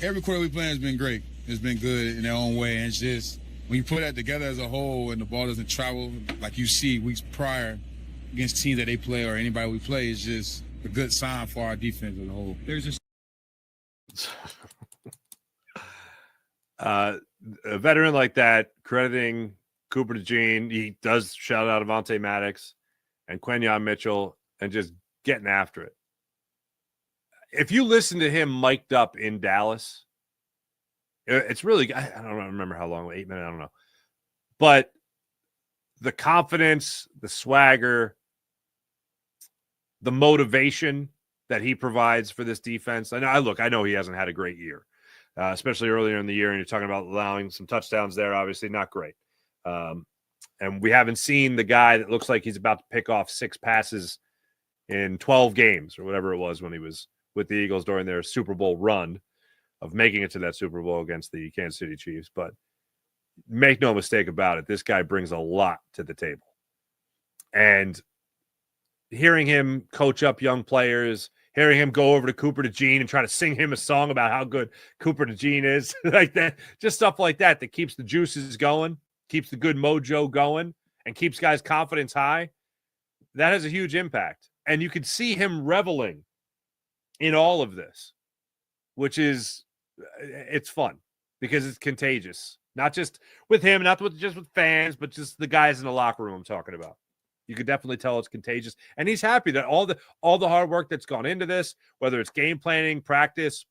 every quarter we play has been great. It's been good in their own way. And it's just, when you put that together as a whole and the ball doesn't travel like you see weeks prior against teams that they play or anybody we play, it's just a good sign for our defense as a whole. There's a veteran like that, crediting Cooper DeJean, he does shout out Avonte Maddox and Quenyon Mitchell and just getting after it. If you listen to him mic'd up in Dallas, it's really, I don't remember how long, 8 minutes, I don't know. But the confidence, the swagger, the motivation that he provides for this defense. And I know he hasn't had a great year, especially earlier in the year. And you're talking about allowing some touchdowns there, obviously not great. And we haven't seen the guy that looks like he's about to pick off 6 passes in 12 games or whatever it was when he was with the Eagles during their Super Bowl run of making it to that Super Bowl against the Kansas City Chiefs. But make no mistake about it, this guy brings a lot to the table. And hearing him coach up young players, hearing him go over to Cooper DeJean and try to sing him a song about how good Cooper DeJean is, like that, just stuff like that keeps the juices going, keeps the good mojo going, and keeps guys' confidence high, that has a huge impact. And you can see him reveling in all of this, which is, it's fun because it's contagious. Not just with him, not just with fans, but just the guys in the locker room I'm talking about. You could definitely tell it's contagious. And he's happy that all the hard work that's gone into this, whether it's game planning, practice,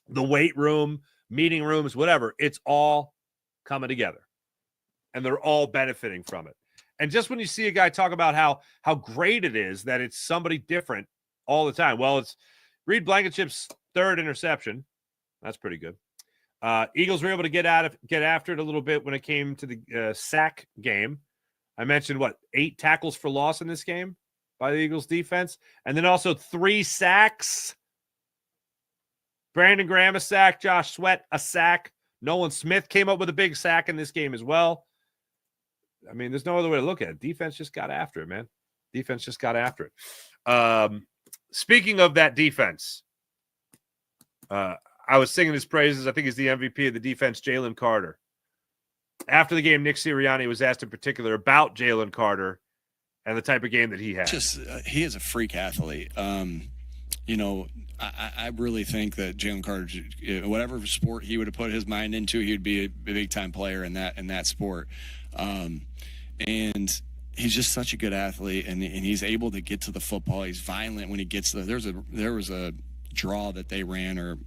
the weight room, meeting rooms, whatever, it's all coming together. And they're all benefiting from it. And just when you see a guy talk about how great it is that it's somebody different all the time. Well, it's Reed Blankenship's 3rd interception. That's pretty good. Eagles were able to get after it a little bit when it came to the sack game. I mentioned, 8 tackles for loss in this game by the Eagles defense. And then also 3 sacks. Brandon Graham a sack. Josh Sweat a sack. Nolan Smith came up with a big sack in this game as well. I mean, there's no other way to look at it. Defense just got after it, man. Defense just got after it. Speaking of that defense, I was singing his praises. I think he's the MVP of the defense, Jalen Carter. After the game, Nick Sirianni was asked in particular about Jalen Carter and the type of game that he had. He is a freak athlete. You know, I really think that Jalen Carter, whatever sport he would have put his mind into, he would be a big-time player in that sport. And he's just such a good athlete, and he's able to get to the football. He's violent when he gets to there was a draw that they ran, or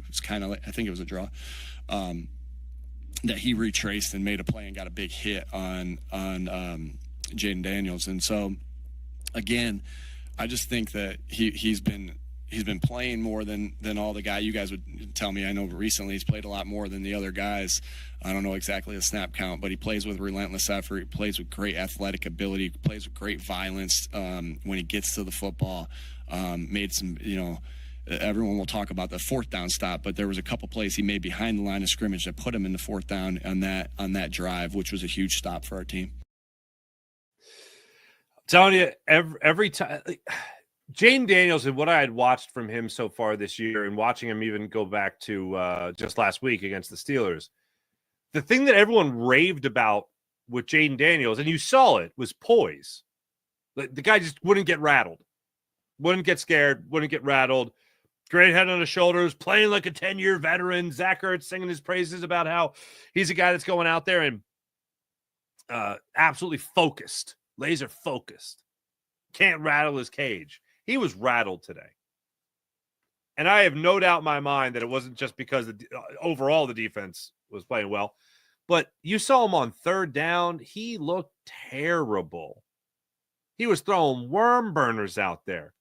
it's kind of like, I think it was a draw, that he retraced and made a play and got a big hit on Jaden Daniels. And so, again, I just think that he's been playing more than all the guy. You guys would tell me, I know recently he's played a lot more than the other guys. I don't know exactly the snap count, but he plays with relentless effort. He plays with great athletic ability. He plays with great violence when he gets to the football. Made some, everyone will talk about the fourth down stop, but there was a couple plays he made behind the line of scrimmage that put him in the fourth down on that drive, which was a huge stop for our team. I'm telling you, every time. Jaden Daniels and what I had watched from him so far this year, and watching him even go back to just last week against the Steelers, the thing that everyone raved about with Jaden Daniels, and you saw it, was poise. The guy just wouldn't get rattled, wouldn't get scared, wouldn't get rattled. Great head on his shoulders, playing like a 10-year veteran. Zach Ertz singing his praises about how he's a guy that's going out there and absolutely focused, laser focused. Can't rattle his cage. He was rattled today. And I have no doubt in my mind that it wasn't just because overall the defense was playing well. But you saw him on third down. He looked terrible. He was throwing worm burners out there.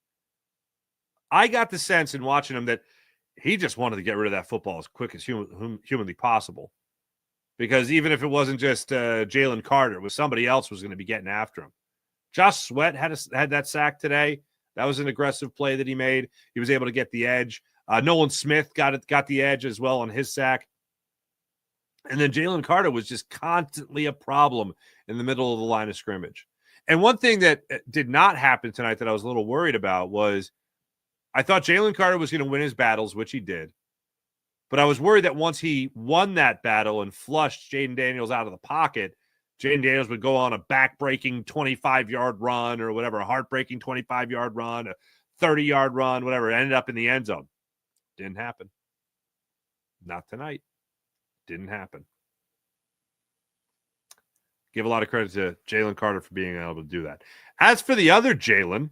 I got the sense in watching him that he just wanted to get rid of that football as quick as humanly possible. Because even if it wasn't just Jalen Carter, it was somebody else was going to be getting after him. Josh Sweat had that sack today. That was an aggressive play that he made. He was able to get the edge. Nolan Smith got the edge as well on his sack. And then Jalen Carter was just constantly a problem in the middle of the line of scrimmage. And one thing that did not happen tonight that I was a little worried about was I thought Jalen Carter was going to win his battles, which he did. But I was worried that once he won that battle and flushed Jaden Daniels out of the pocket, Jaden Daniels would go on a back-breaking 25-yard run or whatever, a heart-breaking 25-yard run, a 30-yard run, whatever. It ended up in the end zone. Didn't happen. Not tonight. Didn't happen. Give a lot of credit to Jalen Carter for being able to do that. As for the other Jalen,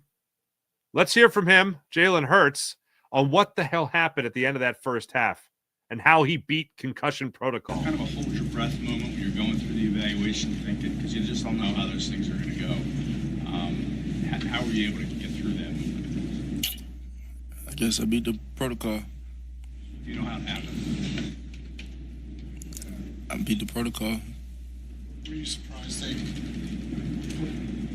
let's hear from him, Jalen Hurts, on what the hell happened at the end of that first half and how he beat concussion protocol. Kind of a hold your breath moment when you're going through the evaluation, thinking, because you just don't know how those things are going to go. How were you able to get through that moment? I guess I beat the protocol. Do you know how it happened? I beat the protocol. Were you surprised they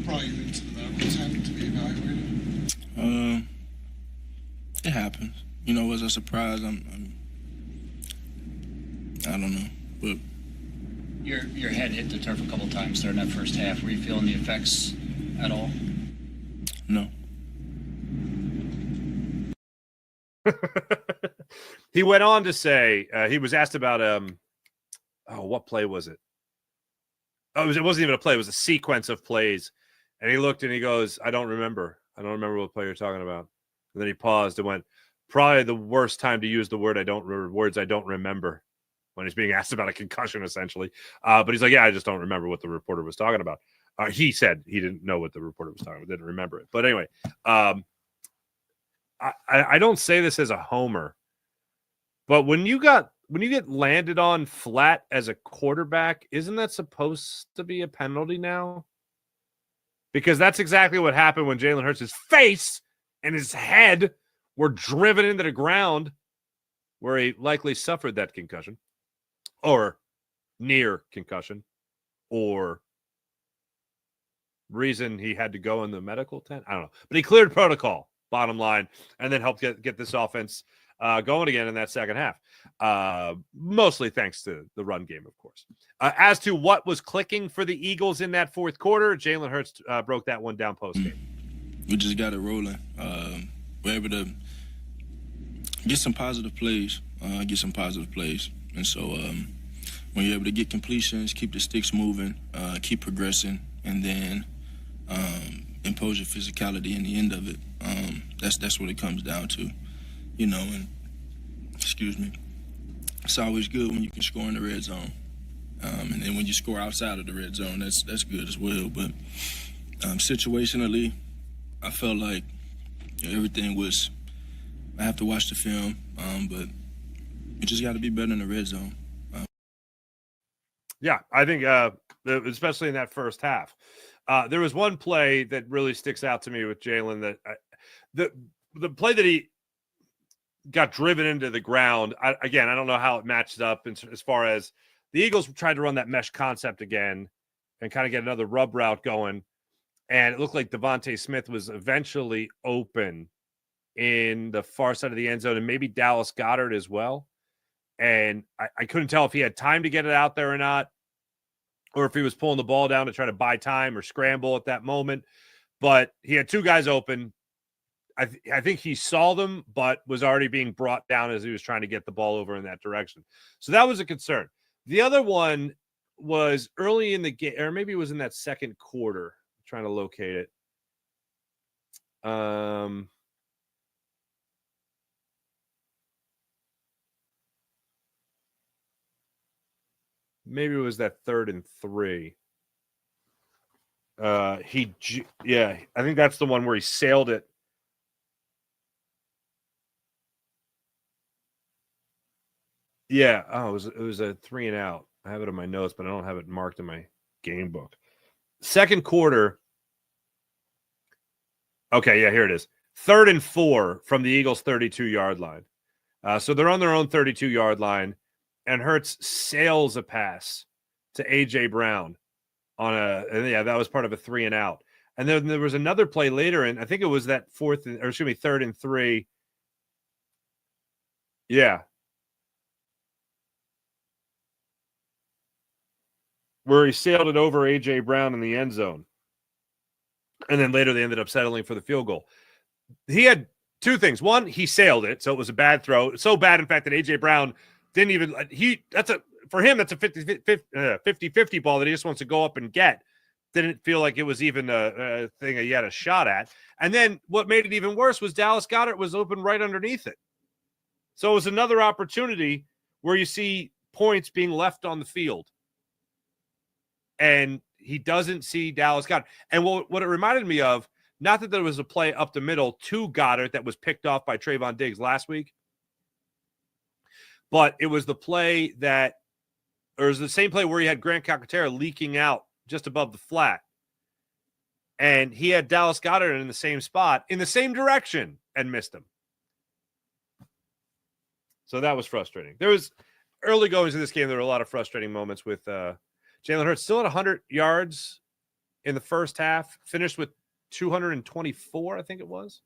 brought you into the medical tent to be evaluated? It happens. Was a surprise. I don't know, but your head hit the turf a couple times during that first half. Were you feeling the effects at all? No. He went on to say he was asked about what play was it? It wasn't even a play. It was a sequence of plays. And he looked and he goes, I don't remember what play you're talking about. And then he paused and went, probably the worst time to use the words I don't remember, when he's being asked about a concussion, essentially. But he's like, yeah, I just don't remember what the reporter was talking about. He said he didn't know what the reporter was talking about, didn't remember it. But anyway, I don't say this as a homer, but when you get landed on flat as a quarterback, isn't that supposed to be a penalty now? Because that's exactly what happened when Jalen Hurts' face and his head were driven into the ground, where he likely suffered that concussion, or near concussion, or reason he had to go in the medical tent. I don't know. But he cleared protocol, bottom line, and then helped get this offense going again in that second half. Mostly thanks to the run game, of course. As to what was clicking for the Eagles in that fourth quarter, Jalen Hurts broke that one down post-game. We just got it rolling. We're able to get some positive plays. And so when you're able to get completions, keep the sticks moving, keep progressing, and then impose your physicality in the end of it. That's what it comes down to, you know. And excuse me, it's always good when you can score in the red zone, and then when you score outside of the red zone, that's good as well. But situationally, I felt like everything was. I have to watch the film, but you just got to be better in the red zone. Yeah, I think especially in that first half. There was one play that really sticks out to me with Jalen, that the play that he got driven into the ground. I don't know how it matches up as far as the Eagles tried to run that mesh concept again and kind of get another rub route going. And it looked like Devontae Smith was eventually open in the far side of the end zone, and maybe Dallas Goedert as well. And I couldn't tell if he had time to get it out there or not, or if he was pulling the ball down to try to buy time or scramble at that moment. But he had two guys open. I think he saw them, but was already being brought down as he was trying to get the ball over in that direction. So that was a concern. The other one was early in the game, or maybe it was in that second quarter. I'm trying to locate it. Maybe it was that 3rd and 3. I think that's the one where he sailed it. Yeah. Oh, it was a 3 and out. I have it in my notes, but I don't have it marked in my game book. Second quarter. Okay, yeah, here it is. 3rd and 4 from the Eagles' 32-yard line. So they're on their own 32-yard line, and Hurts sails a pass to A.J. Brown that was part of a 3 and out. And then there was another play later, and I think it was that 3rd and 3. Yeah. Where he sailed it over A.J. Brown in the end zone. And then later they ended up settling for the field goal. He had two things. One, he sailed it, so it was a bad throw. So bad, in fact, that A.J. Brown didn't even for him, that's a 50-50 ball that he just wants to go up and get. Didn't feel like it was even a thing that he had a shot at. And then what made it even worse was Dallas Goedert was open right underneath it. So it was another opportunity where you see points being left on the field. And he doesn't see Dallas Goedert. And what it reminded me of, not that there was a play up the middle to Goddard that was picked off by Trayvon Diggs last week, but it was the play it was the same play where he had Grant Calcaterra leaking out just above the flat. And he had Dallas Goedert in the same spot, in the same direction, and missed him. So that was frustrating. There was early goings in this game, there were a lot of frustrating moments with Jalen Hurts still at 100 yards in the first half, finished with 224, I think it was.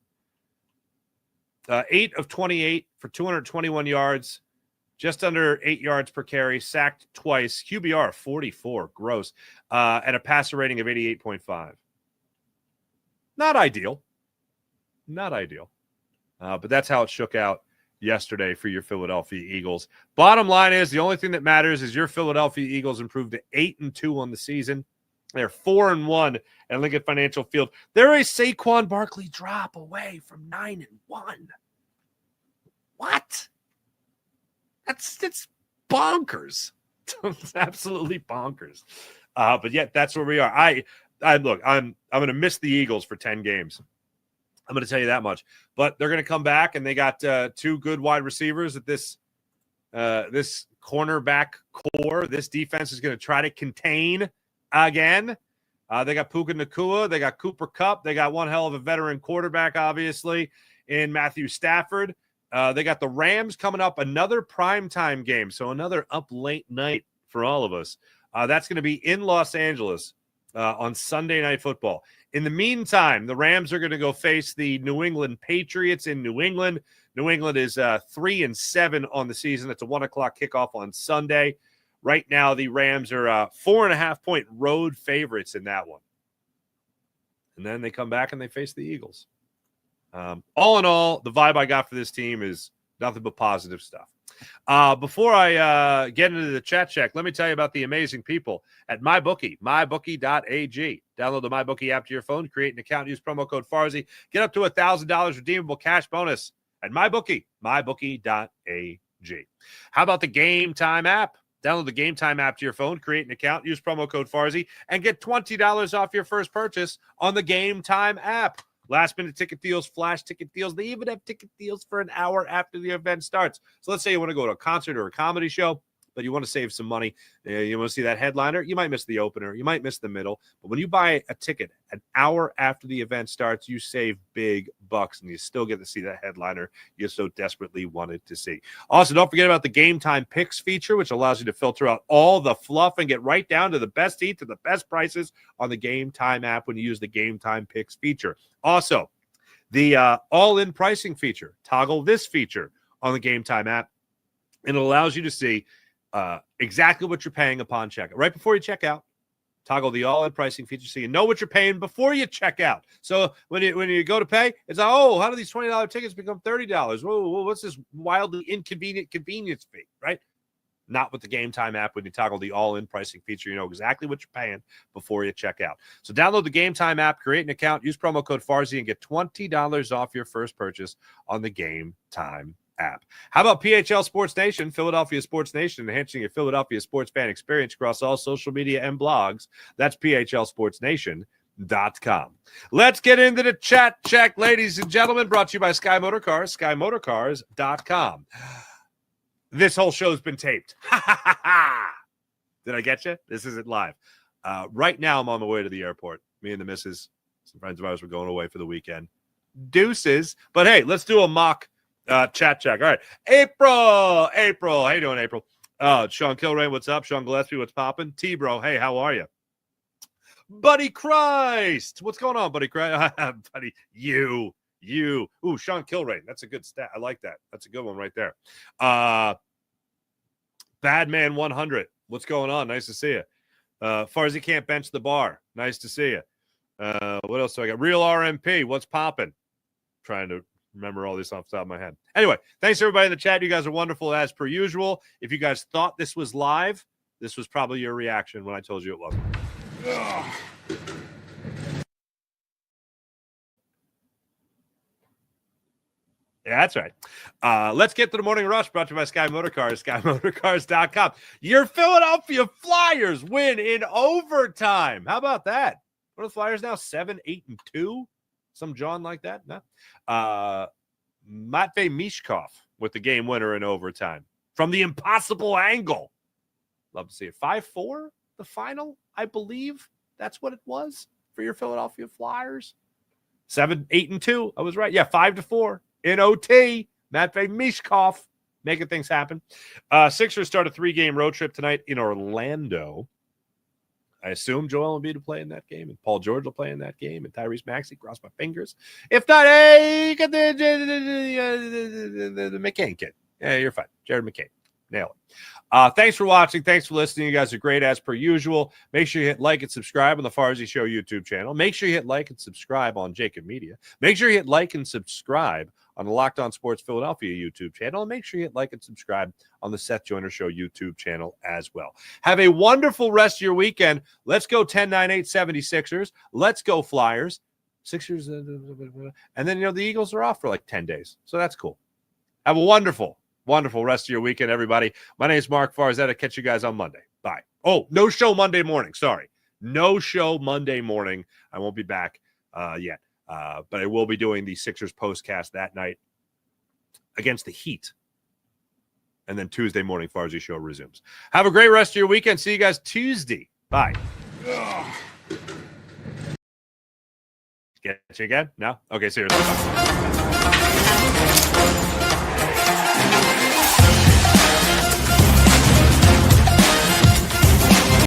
8 of 28 for 221 yards, just under 8 yards per carry, sacked twice, QBR of 44, gross, and a passer rating of 88.5. Not ideal. But that's how it shook out yesterday for your Philadelphia Eagles. Bottom line is, the only thing that matters is your Philadelphia Eagles improved to 8-2 on the season. They're 4-1 at Lincoln Financial Field. They're a Saquon Barkley drop away from 9-1. What? It's bonkers. It's absolutely bonkers. But yet that's where we are. I'm going to miss the Eagles for 10 games. I'm going to tell you that much. But they're going to come back, and they got two good wide receivers at this cornerback core. This defense is going to try to contain again. They got Puka Nacua. They got Cooper Kupp. They got one hell of a veteran quarterback, obviously, in Matthew Stafford. They got the Rams coming up, another primetime game, so another up late night for all of us. That's going to be in Los Angeles on Sunday Night Football. In the meantime, the Rams are going to go face the New England Patriots in New England. New England is 3-7 on the season. It's a 1 o'clock kickoff on Sunday. Right now, the Rams are 4.5-point road favorites in that one. And then they come back and they face the Eagles. All in all, the vibe I got for this team is nothing but positive stuff. Before I get into the chat check, let me tell you about the amazing people at MyBookie, mybookie.ag. Download the MyBookie app to your phone, create an account, use promo code Farzy. Get up to $1,000 redeemable cash bonus at MyBookie, mybookie.ag. How about the Game Time app? Download the Game Time app to your phone, create an account, use promo code Farzy, and get $20 off your first purchase on the Game Time app. Last-minute ticket deals, flash ticket deals. They even have ticket deals for an hour after the event starts. So let's say you want to go to a concert or a comedy show, but you want to save some money. You want to see that headliner. You might miss the opener. You might miss the middle. But when you buy a ticket an hour after the event starts, you save big bucks, and you still get to see that headliner you so desperately wanted to see. Also, don't forget about the Game Time Picks feature, which allows you to filter out all the fluff and get right down to the best seats and the best prices on the Game Time app when you use the Game Time Picks feature. Also, the all-in pricing feature. Toggle this feature on the Game Time app, and it allows you to see exactly what you're paying upon checkout. Right before you check out, toggle the all-in pricing feature so you know what you're paying before you check out. So when you go to pay, it's like, oh, how do these $20 tickets become $30? Whoa, what's this wildly inconvenient convenience fee, right? Not with the Game Time app. When you toggle the all-in pricing feature, you know exactly what you're paying before you check out. So download the Game Time app, create an account, use promo code Farzy, and get $20 off your first purchase on the Game Time app. How about PHL Sports Nation, Philadelphia Sports Nation, enhancing your Philadelphia sports fan experience across all social media and blogs? That's PHLSportsNation.com. Let's get into the chat check, ladies and gentlemen, brought to you by Sky Motor Cars, SkyMotorCars.com. This whole show's been taped. Did I get you? This isn't live. Right now, I'm on my way to the airport. Me and the missus, some friends of ours, were going away for the weekend. Deuces. But hey, let's do a mock chat check. All right. April. How you doing, April? Sean Kilrain, what's up? Sean Gillespie, what's popping? T-Bro, hey, how are you? Buddy Christ. What's going on, Buddy Christ? Buddy, you. Ooh, Sean Kilrain. That's a good stat. I like that. That's a good one right there. Badman 100. What's going on? Nice to see you. Farzy can't bench the bar. Nice to see you. What else do I got? Real RMP. What's popping? Trying to remember all this off the top of my head. Anyway, thanks everybody in the chat. You guys are wonderful as per usual. If you guys thought this was live, this was probably your reaction when I told you it wasn't. Ugh. Yeah, that's right. Let's get to the morning rush, brought to you by Sky Motor Cars, SkyMotorCars.com. Your Philadelphia Flyers win in overtime. How about that? What are the Flyers now? 7-8-2? Some John like that? No. Matvei Mishkov with the game winner in overtime from the impossible angle. Love to see it. 5-4, the final, I believe. That's what it was for your Philadelphia Flyers. 7-8-2. I was right. Yeah, 5-4. In OT, Matvei Mishkov making things happen. Sixers start a 3-game road trip tonight in Orlando. I assume Joel Embiid will play in that game, and Paul George will play in that game, and Tyrese Maxey, cross my fingers. If not, hey, you got the McCain kid. Yeah, you're fine. Jared McCain. Nail it. Thanks for watching. Thanks for listening. You guys are great as per usual. Make sure you hit like and subscribe on the Farzy Show YouTube channel. Make sure you hit like and subscribe on Jacob Media. Make sure you hit like and subscribe on the Locked On Sports Philadelphia YouTube channel. And make sure you hit like and subscribe on the Seth Joyner Show YouTube channel as well. Have a wonderful rest of your weekend. Let's go 10-9-8 76ers. Let's go Flyers. Sixers. And then, the Eagles are off for like 10 days. So that's cool. Have a wonderful rest of your weekend, everybody. My name is Mark Farzetta. Catch you guys on Monday. Bye. Oh, no show Monday morning. Sorry. No show Monday morning. I won't be back yet. But I will be doing the Sixers postcast that night against the Heat. And then Tuesday morning, Farzy Show resumes. Have a great rest of your weekend. See you guys Tuesday. Bye. Ugh. Get you again? No? Okay, seriously. Bye.